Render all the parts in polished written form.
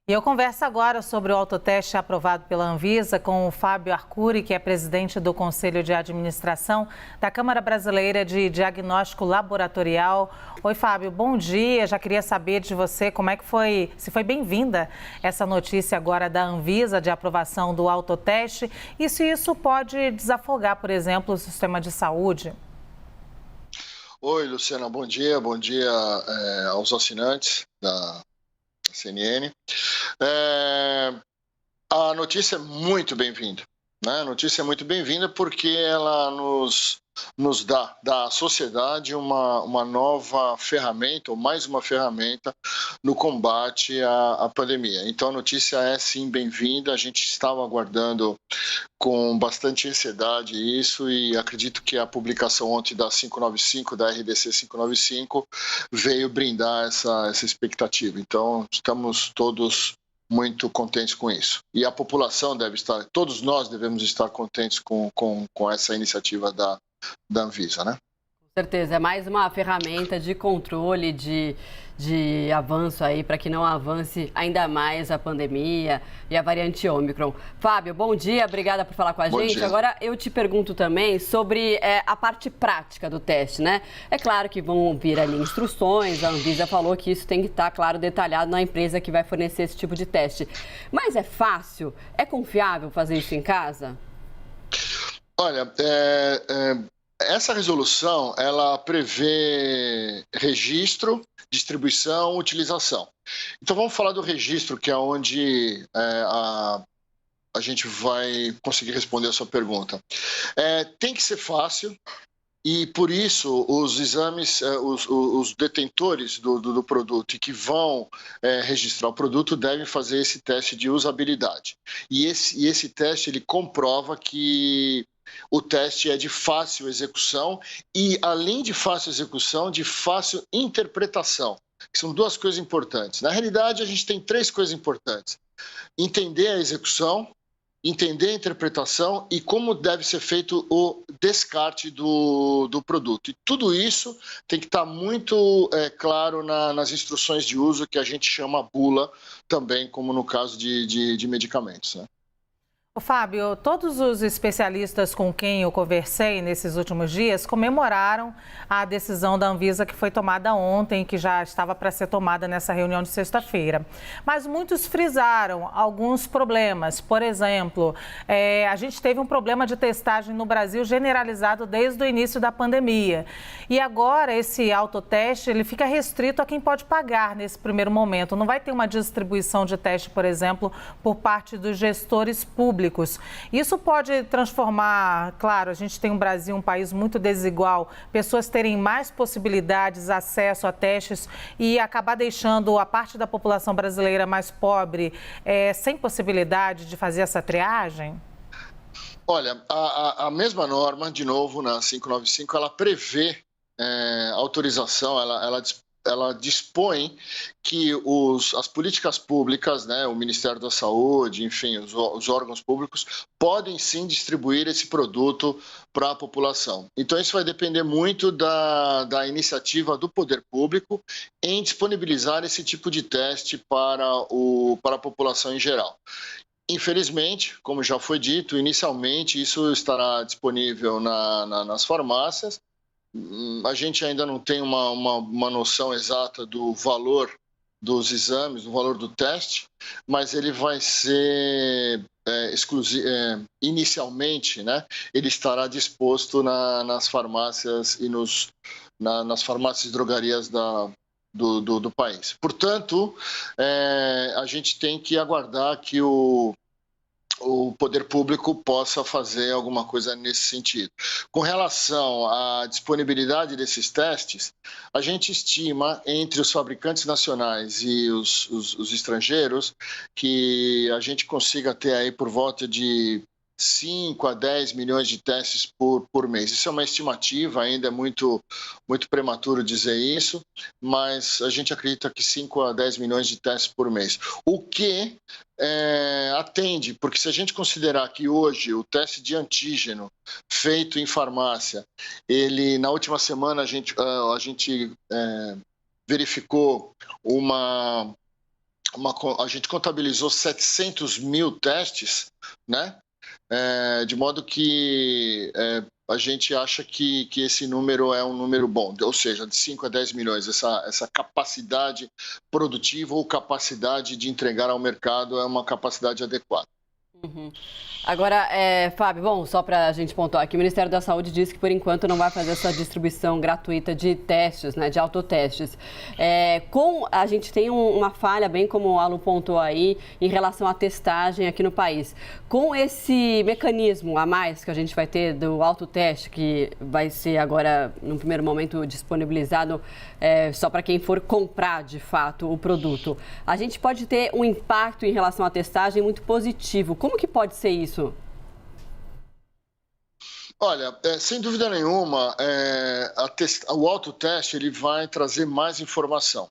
E eu converso agora sobre o autoteste aprovado pela Anvisa com o Fábio Arcuri, que é presidente do Conselho de Administração da Câmara Brasileira de Diagnóstico Laboratorial. Oi, Fábio, bom dia. Já queria saber de você como é que foi, se foi bem-vinda essa notícia agora da Anvisa de aprovação do autoteste e se isso pode desafogar, por exemplo, o sistema de saúde. Oi, Luciana, bom dia aos assinantes da CNN. A notícia é muito bem-vinda, né? A notícia é muito bem-vinda porque ela nos dá à sociedade uma nova ferramenta, ou mais uma ferramenta, no combate à pandemia. Então, a notícia é, sim, bem-vinda. A gente estava aguardando com bastante ansiedade isso e acredito que a publicação ontem da 595, da RDC 595, veio brindar essa expectativa. Então, estamos todos muito contentes com isso. E a população deve estar, todos nós devemos estar contentes com essa iniciativa da Anvisa, né? Com certeza, é mais uma ferramenta de controle, de avanço aí, para que não avance ainda mais a pandemia e a variante Ômicron. Fábio, bom dia, obrigada por falar com a gente. Dia. Agora eu te pergunto também sobre a parte prática do teste, né? É claro que vão vir ali instruções, a Anvisa falou que isso tem que estar, claro, detalhado na empresa que vai fornecer esse tipo de teste. Mas é fácil? É confiável fazer isso em casa? Olha, essa resolução, ela prevê registro, distribuição, utilização. Então, vamos falar do registro, que é onde a gente vai conseguir responder a sua pergunta. Tem que ser fácil e, por isso, os exames, os detentores do produto e que vão registrar o produto devem fazer esse teste de usabilidade. E esse teste, ele comprova que o teste é de fácil execução e, além de fácil execução, de fácil interpretação, que são duas coisas importantes. Na realidade, a gente tem três coisas importantes: entender a execução, entender a interpretação e como deve ser feito o descarte do produto. E tudo isso tem que estar muito claro nas instruções de uso, que a gente chama bula, também, como no caso de medicamentos, né? Fábio, todos os especialistas com quem eu conversei nesses últimos dias comemoraram a decisão da Anvisa que foi tomada ontem, que já estava para ser tomada nessa reunião de sexta-feira. Mas muitos frisaram alguns problemas. Por exemplo, a gente teve um problema de testagem no Brasil generalizado desde o início da pandemia. E agora esse autoteste, ele fica restrito a quem pode pagar nesse primeiro momento. Não vai ter uma distribuição de teste, por exemplo, por parte dos gestores públicos. Isso pode transformar, claro, a gente tem um Brasil, um país muito desigual, pessoas terem mais possibilidades, acesso a testes e acabar deixando a parte da população brasileira mais pobre sem possibilidade de fazer essa triagem? Olha, a mesma norma, de novo, na 595, ela prevê autorização, ela dispõe que as políticas públicas, né, o Ministério da Saúde, enfim, os órgãos públicos, podem sim distribuir esse produto para a população. Então, isso vai depender muito da iniciativa do poder público em disponibilizar esse tipo de teste para a população em geral. Infelizmente, como já foi dito, inicialmente isso estará disponível nas farmácias. A gente ainda não tem uma noção exata do valor dos exames, do valor do teste, mas ele vai ser inicialmente, né? Ele estará disposto nas farmácias e nas farmácias e drogarias do país. Portanto, a gente tem que aguardar que o poder público possa fazer alguma coisa nesse sentido. Com relação à disponibilidade desses testes, a gente estima, entre os fabricantes nacionais e os estrangeiros, que a gente consiga ter aí por volta de 5 a 10 milhões de testes por mês. Isso é uma estimativa, ainda é muito prematuro dizer isso, mas a gente acredita que 5 a 10 milhões de testes por mês. O que atende, porque se a gente considerar que hoje o teste de antígeno feito em farmácia, na última semana a gente verificou a gente contabilizou 700 mil testes, né? De modo que a gente acha que esse número é um número bom, ou seja, de 5 a 10 milhões, essa capacidade produtiva ou capacidade de entregar ao mercado é uma capacidade adequada. Uhum. Agora, Fábio, bom, só para a gente pontuar aqui, o Ministério da Saúde disse que, por enquanto, não vai fazer essa distribuição gratuita de testes, né, de autotestes. A gente tem uma falha, bem como o Alu pontuou aí, em relação à testagem aqui no país. Com esse mecanismo a mais que a gente vai ter do autoteste, que vai ser agora, no primeiro momento, disponibilizado só para quem for comprar, de fato, o produto, a gente pode ter um impacto em relação à testagem muito positivo. Como que pode ser isso? Olha, sem dúvida nenhuma, o autoteste ele vai trazer mais informação,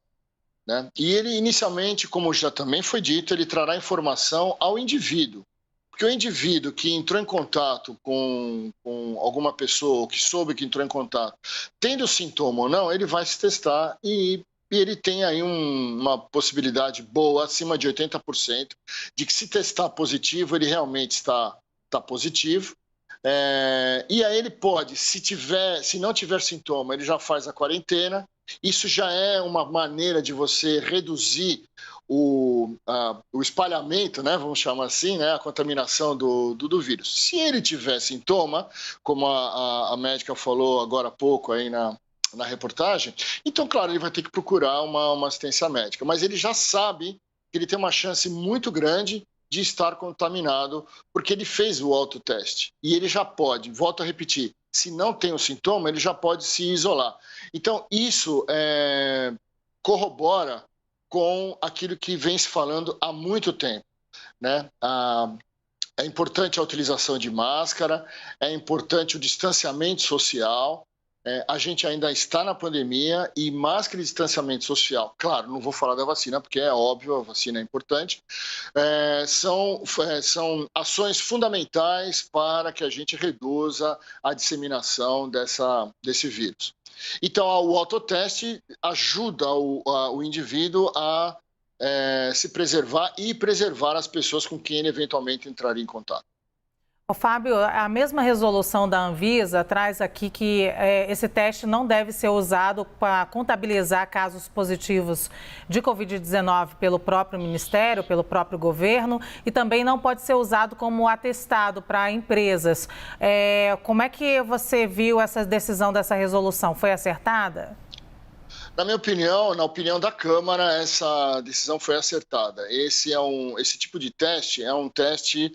né? E ele, inicialmente, como já também foi dito, ele trará informação ao indivíduo. Porque o indivíduo que entrou em contato com alguma pessoa, ou que soube que entrou em contato, tendo sintoma ou não, ele vai se testar e ele tem aí uma possibilidade boa, acima de 80%, de que se testar positivo, ele realmente está positivo. E aí ele pode, se não tiver sintoma, ele já faz a quarentena. Isso já é uma maneira de você reduzir o espalhamento, né, vamos chamar assim, né, a contaminação do vírus. Se ele tiver sintoma, como a médica falou agora há pouco aí na reportagem, então, claro, ele vai ter que procurar uma assistência médica. Mas ele já sabe que ele tem uma chance muito grande de estar contaminado, porque ele fez o autoteste. E ele já pode, volto a repetir, se não tem o sintoma, ele já pode se isolar. Então, isso corrobora com aquilo que vem se falando há muito tempo, né? É importante a utilização de máscara, é importante o distanciamento social. A gente ainda está na pandemia e máscara e distanciamento social, claro, não vou falar da vacina porque é óbvio, a vacina é importante, são ações fundamentais para que a gente reduza a disseminação desse vírus. Então, o autoteste ajuda o indivíduo a se preservar e preservar as pessoas com quem ele eventualmente entraria em contato. Fábio, a mesma resolução da Anvisa traz aqui que esse teste não deve ser usado para contabilizar casos positivos de Covid-19 pelo próprio Ministério, pelo próprio governo, e também não pode ser usado como atestado para empresas. Como é que você viu essa decisão dessa resolução? Foi acertada? Na minha opinião, na opinião da Câmara, essa decisão foi acertada. Esse tipo de teste é um teste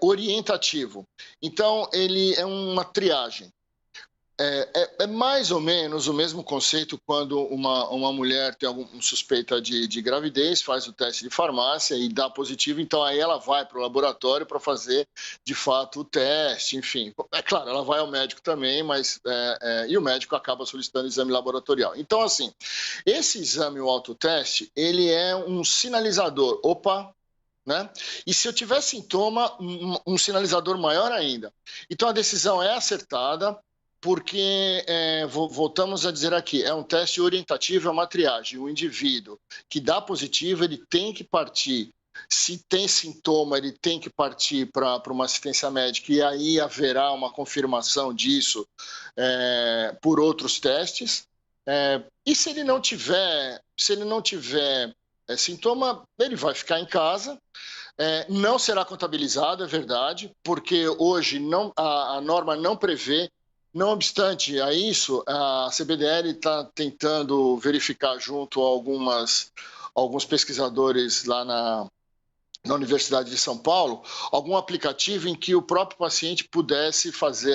orientativo. Então, ele é uma triagem. É mais ou menos o mesmo conceito quando uma mulher tem alguma suspeita de gravidez, faz o teste de farmácia e dá positivo, então aí ela vai para o laboratório para fazer, de fato, o teste, enfim. É claro, ela vai ao médico também, mas e o médico acaba solicitando exame laboratorial. Então, assim, esse exame, o autoteste, ele é um sinalizador. Opa! Né? E se eu tiver sintoma, um sinalizador maior ainda. Então, a decisão é acertada, porque, voltamos a dizer aqui, é um teste orientativo, é uma triagem. O indivíduo que dá positivo, ele tem que partir. Se tem sintoma, ele tem que partir para uma assistência médica e aí haverá uma confirmação disso por outros testes. E se ele não tiver sintoma, ele vai ficar em casa. Não será contabilizado, é verdade, porque hoje a norma não prevê. Não obstante a isso, a CBDL está tentando verificar junto a alguns pesquisadores lá na Universidade de São Paulo, algum aplicativo em que o próprio paciente pudesse fazer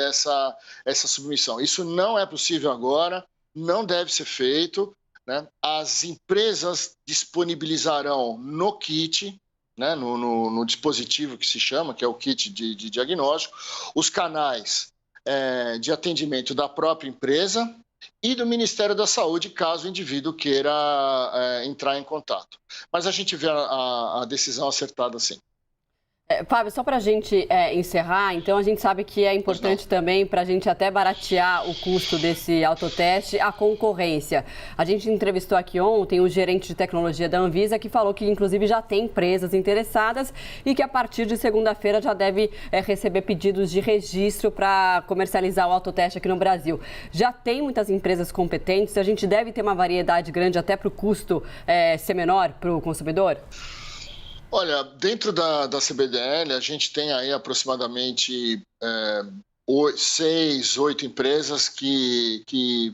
essa submissão. Isso não é possível agora, não deve ser feito, né? As empresas disponibilizarão no kit, né, no dispositivo que se chama, que é o kit de diagnóstico, os canais de atendimento da própria empresa e do Ministério da Saúde, caso o indivíduo queira entrar em contato. Mas a gente vê a decisão acertada, sim. Fábio, só para a gente encerrar, então a gente sabe que é importante também para a gente até baratear o custo desse autoteste, a concorrência. A gente entrevistou aqui ontem o gerente de tecnologia da Anvisa, que falou que inclusive já tem empresas interessadas e que a partir de segunda-feira já deve receber pedidos de registro para comercializar o autoteste aqui no Brasil. Já tem muitas empresas competentes, a gente deve ter uma variedade grande até para o custo ser menor para o consumidor? Olha, dentro da CBDL, a gente tem aí aproximadamente 6, 8 empresas que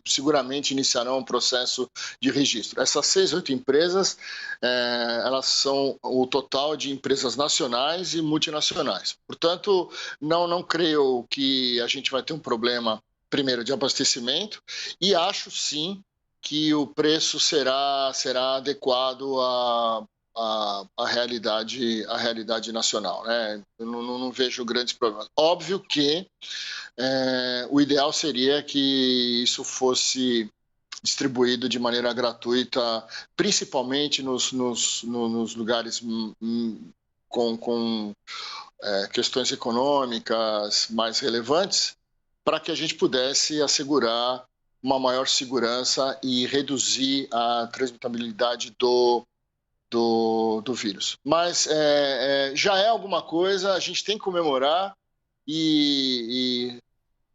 seguramente iniciarão um processo de registro. Essas 6, 8 empresas, elas são o total de empresas nacionais e multinacionais. Portanto, não creio que a gente vai ter um problema, primeiro, de abastecimento, e acho sim que o preço será adequado à realidade nacional, né? Eu não vejo grandes problemas. Óbvio que o ideal seria que isso fosse distribuído de maneira gratuita, principalmente nos lugares com questões econômicas mais relevantes, para que a gente pudesse assegurar uma maior segurança e reduzir a transmitibilidade do vírus. Mas já é alguma coisa, a gente tem que comemorar e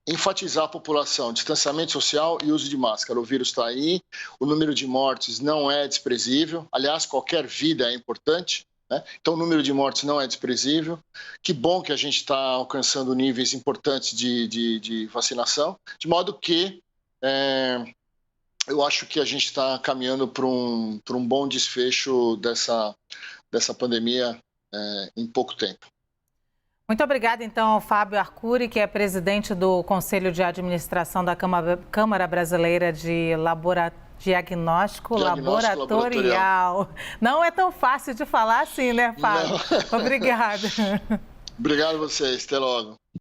enfatizar a população, distanciamento social e uso de máscara. O vírus está aí, o número de mortes não é desprezível, aliás, qualquer vida é importante, né? Então o número de mortes não é desprezível. Que bom que a gente está alcançando níveis importantes de vacinação, de modo que eu acho que a gente está caminhando para um bom desfecho dessa pandemia em pouco tempo. Muito obrigada, então, ao Fábio Arcuri, que é presidente do Conselho de Administração da Câmara Brasileira de Diagnóstico Laboratorial. Não é tão fácil de falar assim, né, Fábio? Obrigada. Obrigado a vocês. Até logo.